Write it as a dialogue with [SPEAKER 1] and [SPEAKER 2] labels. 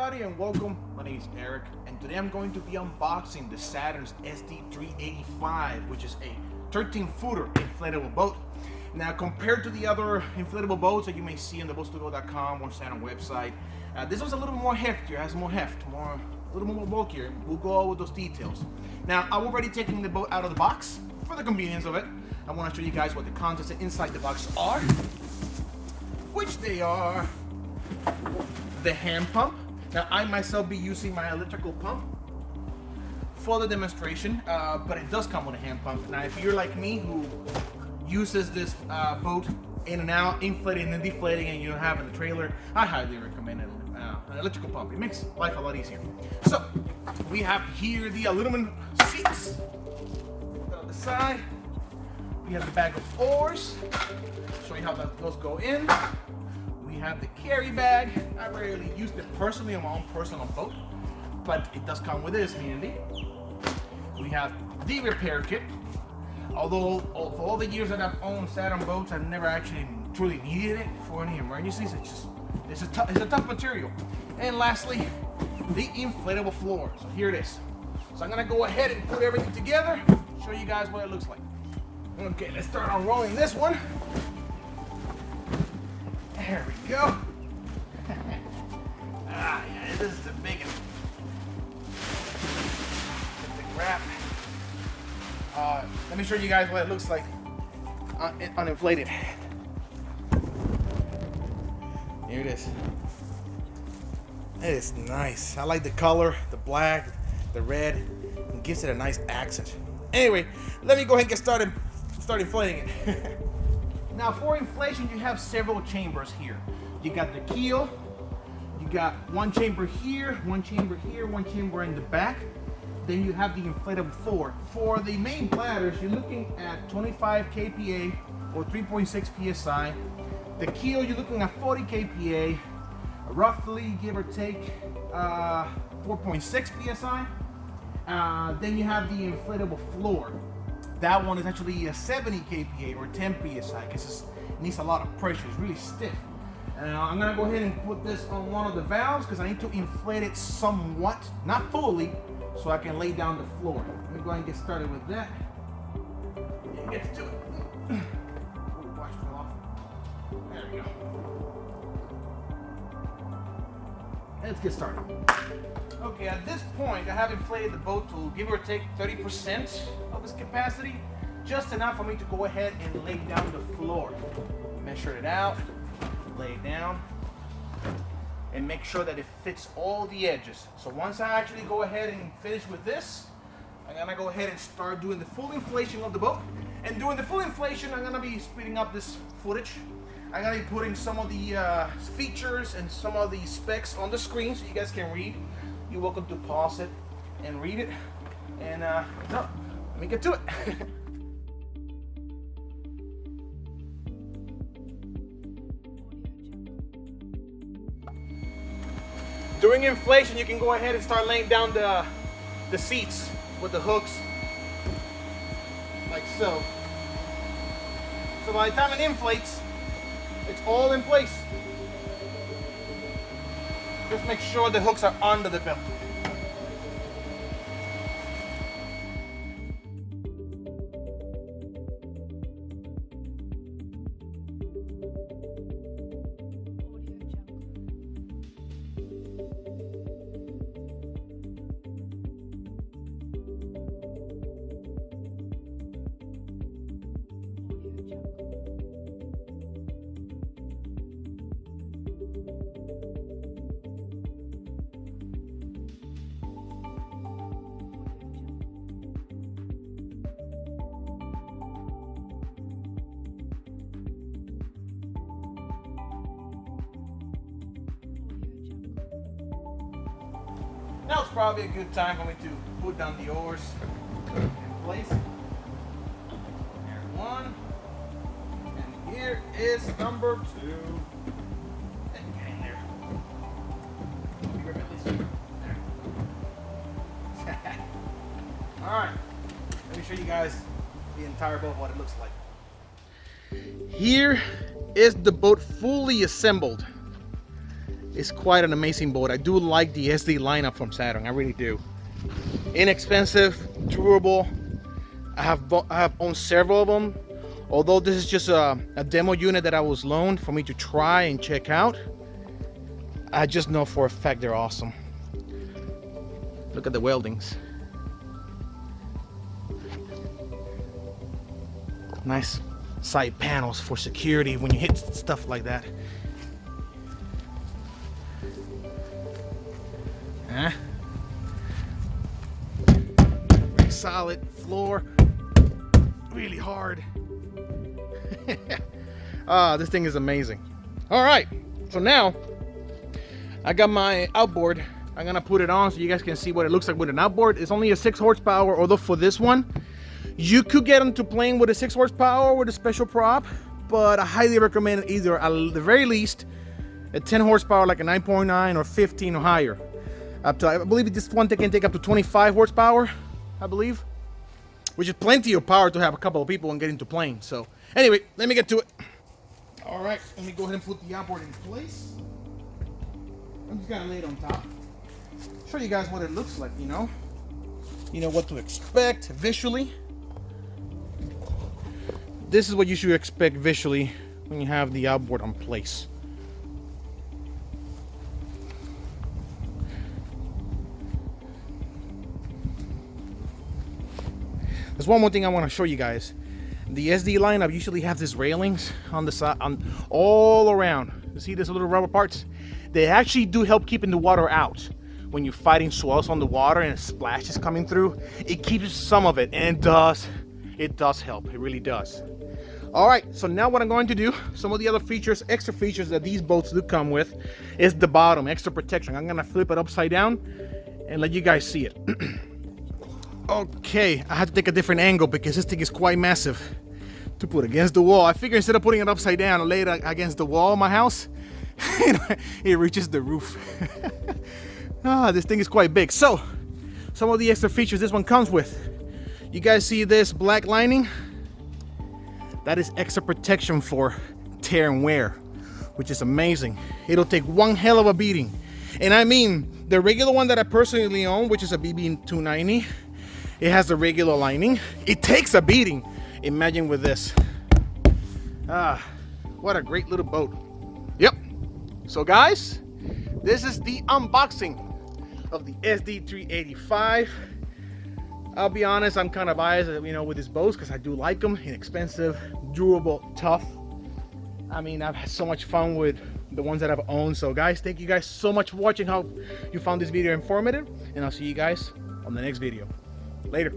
[SPEAKER 1] everybody and welcome. My name is Eric and today I'm going to be unboxing the Saturn SD385, which is a 13-footer inflatable boat. Now, compared to the other inflatable boats that you may see on the boats2go.com or Saturn website, this one's a little more heftier, has more heft, a little more bulkier. We'll go over those details. Now, I'm already taking the boat out of the box for the convenience of it. I want to show you guys what the contents inside the box are, which they are the hand pump. Now, I myself be using my electrical pump for the demonstration, but it does come with a hand pump. Now, if you're like me who uses this boat in and out, inflating and deflating, and you don't have in the trailer, I highly recommend an electrical pump. It makes life a lot easier. So, we have here the aluminum seats. Put that on the side. We have the bag of oars. Show you how those go in. We have the carry bag. I rarely used it personally on my own personal boat, but it does come with this handy. We have the repair kit. Although for all the years that I've owned Saturn boats, I've never actually truly needed it for any emergencies. It's a tough material. And lastly, the inflatable floor. So here it is. So I'm gonna go ahead and put everything together, show you guys what it looks like. Okay, let's start unrolling this one. There we go. Yeah, this is the big one. Big wrap. Let me show you guys what it looks like uninflated. Here it is. It is nice. I like the color, the black, the red. It gives it a nice accent. Anyway, let me go ahead and get started inflating it. Now, for inflation, you have several chambers here. You got the keel. You got one chamber here, one chamber here, one chamber in the back. Then you have the inflatable floor. For the main bladders, you're looking at 25 kPa or 3.6 psi. The keel, you're looking at 40 kPa, roughly give or take 4.6 psi. Then you have the inflatable floor. That one is actually a 70 kPa or 10 psi because it needs a lot of pressure. It's really stiff. I'm gonna go ahead and put this on one of the valves because I need to inflate it somewhat, not fully, so I can lay down the floor. Let me go ahead and get started with that. Yeah, get to it. Ooh, watch it fall off. There we go. Let's get started. Okay, at this point, I have inflated the boat to give or take 30% of its capacity, just enough for me to go ahead and lay down the floor. Measure it out, lay it down, and make sure that it fits all the edges. So once I actually go ahead and finish with this, I'm gonna go ahead and start doing the full inflation of the boat. And doing the full inflation, I'm gonna be speeding up this footage. I'm gonna be putting some of the features and some of the specs on the screen so you guys can read. You're welcome to pause it and read it. And no, let me get to it. During inflation, you can go ahead and start laying down the seats with the hooks, like so. So by the time it inflates, it's all in place. Just make sure the hooks are under the belt. Now it's probably a good time for me to put down the oars in place. There's one, and here is number two. And get in there. Be right with this. There. All right, let me show you guys the entire boat, what it looks like. Here is the boat fully assembled. It's quite an amazing boat. I do like the SD lineup from Saturn. I really do. Inexpensive, durable. I have owned several of them. Although this is just a demo unit that I was loaned for me to try and check out, I just know for a fact they're awesome. Look at the weldings. Nice side panels for security when you hit stuff like that. Very solid floor, really hard. This thing is amazing. All right, so now I got my outboard. I'm gonna put it on so you guys can see what it looks like with an outboard. It's only a 6 horsepower, although for this one you could get into playing with a 6 horsepower with a special prop, but I highly recommend either at the very least a 10 horsepower like a 9.9 or 15 or higher. Up to, I believe this one can take up to 25 horsepower, I believe, which is plenty of power to have a couple of people and get into playing. So anyway, let me get to it. All right, let me go ahead and put the outboard in place. I'm just gonna lay it on top. Show you guys what it looks like, you know what to expect visually. This is what you should expect visually when you have the outboard on place. There's one more thing I want to show you guys. The SD lineup usually have these railings on the side, all around. You see these little rubber parts? They actually do help keeping the water out. When you're fighting swells on the water and a splash is coming through, it keeps some of it, and it does help. It really does. All right, so now what I'm going to do, some of the other features, extra features that these boats do come with, is the bottom, extra protection. I'm gonna flip it upside down and let you guys see it. Okay, I had to take a different angle because this thing is quite massive to put against the wall. I figure instead of putting it upside down and lay it against the wall of my house, it reaches the roof. This thing is quite big. So, some of the extra features this one comes with. You guys see this black lining? That is extra protection for tear and wear, which is amazing. It'll take one hell of a beating. And I mean, the regular one that I personally own, which is a BB290, it has the regular lining. It takes a beating. Imagine with this. What a great little boat. Yep. So guys, this is the unboxing of the SD385. I'll be honest, I'm kind of biased, with these boats because I do like them. Inexpensive, durable, tough. I mean, I've had so much fun with the ones that I've owned. So guys, thank you guys so much for watching. Hope you found this video informative, and I'll see you guys on the next video. Later.